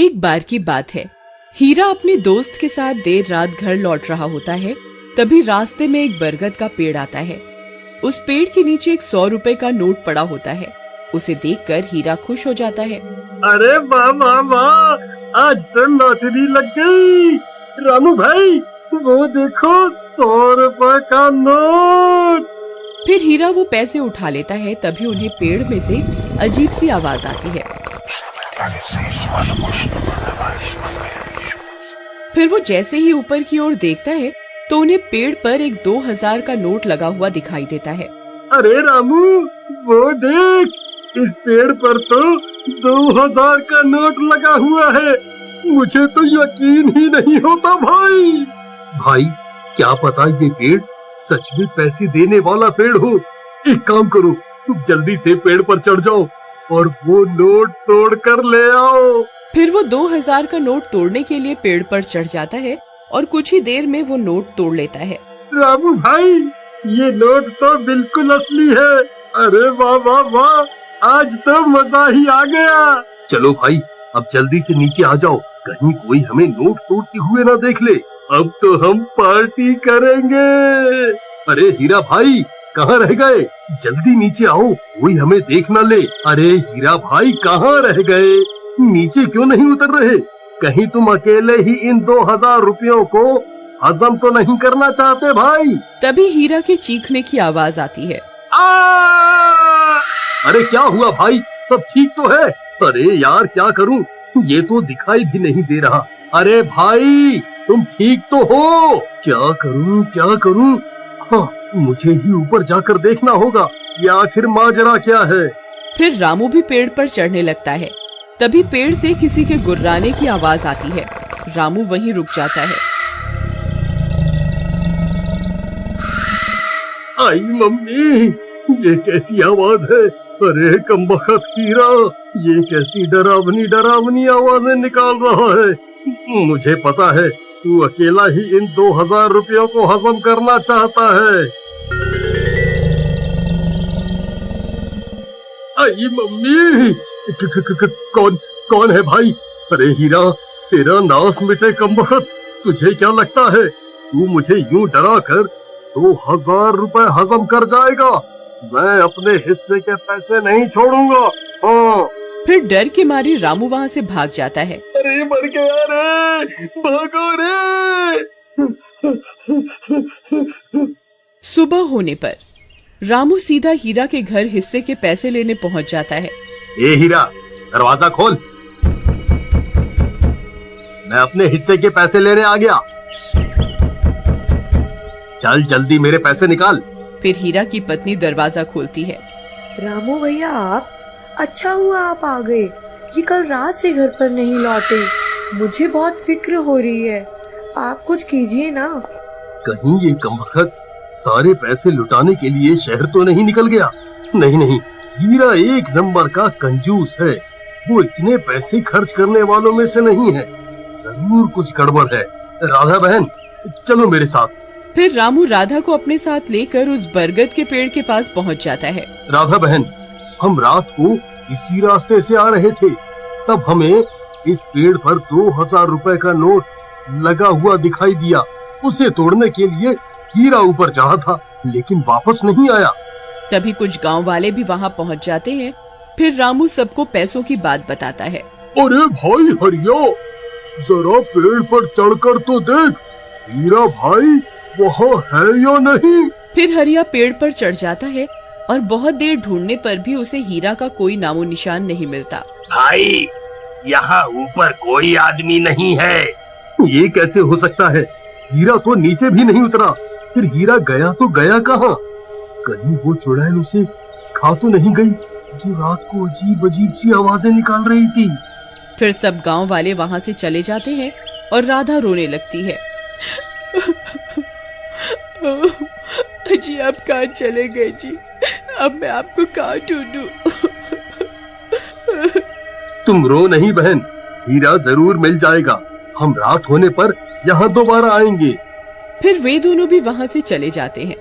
एक बार की बात है, हीरा अपने दोस्त के साथ देर रात घर लौट रहा होता है। तभी रास्ते में एक बरगद का पेड़ आता है। उस पेड़ के नीचे एक 100 रुपए का नोट पड़ा होता है। उसे देखकर हीरा खुश हो जाता है। अरे वाह वाह वाह, आज तो लॉटरी लग गई। रामू भाई वो देखो 100 रुपए का नोट। फिर हीरा वो पैसे उठा लेता है। तभी उन्हें पेड़ में से अजीब सी आवाज आती है। फिर वो जैसे ही ऊपर की ओर देखता है तो उन्हें पेड़ पर एक 2000 का नोट लगा हुआ दिखाई देता है। अरे रामू वो देख, इस पेड़ पर तो 2000 का नोट लगा हुआ है। मुझे तो यकीन ही नहीं होता भाई। भाई क्या पता ये पेड़ सच में पैसे देने वाला पेड़ हो। एक काम करो, तुम जल्दी से पेड़ पर चढ़ जाओ और वो नोट तोड़ कर ले आओ। फिर वो 2000 का नोट तोड़ने के लिए पेड़ पर चढ़ जाता है और कुछ ही देर में वो नोट तोड़ लेता है। रामू भाई ये नोट तो बिल्कुल असली है। अरे वाह वाह वाह, आज तो मजा ही आ गया। चलो भाई अब जल्दी से नीचे आ जाओ, कहीं कोई हमें नोट तोड़ते हुए ना देख ले। अब तो हम पार्टी करेंगे। अरे हीरा भाई कहाँ रह गए? जल्दी नीचे आओ, कोई हमें देख ना ले। अरे हीरा भाई कहाँ रह गए? नीचे क्यों नहीं उतर रहे? कहीं तुम अकेले ही इन 2000 रुपयों को हजम तो नहीं करना चाहते भाई? तभी हीरा के चीखने की आवाज आती है। अरे क्या हुआ भाई, सब ठीक तो है? अरे यार क्या करूं, ये तो दिखाई भी नहीं दे रहा। अरे भाई तुम ठीक तो हो? क्या करूं? हाँ, मुझे ही ऊपर जाकर देखना होगा ये आखिर माजरा क्या है। फिर रामू भी पेड़ पर चढ़ने लगता है। तभी पेड़ से किसी के गुर्राने की आवाज आती है। रामू वहीं रुक जाता है। आई मम्मी, ये कैसी आवाज है? अरे कमबख्त हीरा, ये कैसी डरावनी आवाजें निकाल रहा है। मुझे पता है तू अकेला ही इन 2000 रुपयों को हजम करना चाहता है। आई मम्मी, कौन है भाई? अरे हीरा तेरा नाश मिटे कमबख्त, तुझे क्या लगता है तू मुझे यूं डरा कर 2000 रुपए हजम कर जाएगा? मैं अपने हिस्से के पैसे नहीं छोड़ूंगा। हाँ। फिर डर के मारे रामू वहाँ से भाग जाता है। अरे मर गया रे, भागो रे। सुबह होने पर रामू सीधा हीरा के घर हिस्से के पैसे लेने पहुँच जाता है। ए हीरा दरवाजा खोल, मैं अपने हिस्से के पैसे लेने आ गया। चल जल्दी मेरे पैसे निकाल। फिर हीरा की पत्नी दरवाजा खोलती है। रामू भैया आप, अच्छा हुआ आप आ गए। ये कल रात से घर पर नहीं लौटे, मुझे बहुत फिक्र हो रही है। आप कुछ कीजिए ना। कहीं ये कमबख्त सारे पैसे लुटाने के लिए शहर तो नहीं निकल गया? नहीं, हीरा एक नंबर का कंजूस है। वो इतने पैसे खर्च करने वालों में से नहीं है। जरूर कुछ गड़बड़ है। राधा बहन चलो मेरे साथ। फिर रामू राधा को अपने साथ लेकर उस बरगद के पेड़ के पास पहुंच जाता है। राधा बहन, हम रात को इसी रास्ते से आ रहे थे, तब हमें इस पेड़ पर 2000 रुपए का नोट लगा हुआ दिखाई दिया। उसे तोड़ने के लिए हीरा ऊपर चढ़ा था, लेकिन वापस नहीं आया। तभी कुछ गांव वाले भी वहां पहुंच जाते हैं। फिर रामू सबको पैसों की बात बताता है। अरे भाई हरिया, जरा पेड़ पर चढ़कर तो देख, हीरा भाई वहाँ है या नहीं? फिर हरिया पेड़ पर चढ़ जाता है और बहुत देर ढूंढने पर भी उसे हीरा का कोई नामो निशान नहीं मिलता। भाई यहाँ ऊपर कोई आदमी नहीं है। ये कैसे हो सकता है? हीरा तो नीचे भी नहीं उतरा। फिर हीरा गया तो गया कहाँ? कहीं वो चुड़ैल उसे खा तो नहीं गई जो रात को अजीब सी आवाजें निकाल रही थी? फिर सब गांव वाले वहाँ से चले जाते हैं और राधा रोने लगती है। जी आप कहाँ चले गए जी? अब मैं आपको कहाँ ढूंढूं? तुम रो नहीं बहन, हीरा जरूर मिल जाएगा। हम रात होने पर यहाँ दोबारा आएंगे। फिर वे दोनों भी वहाँ से चले जाते हैं।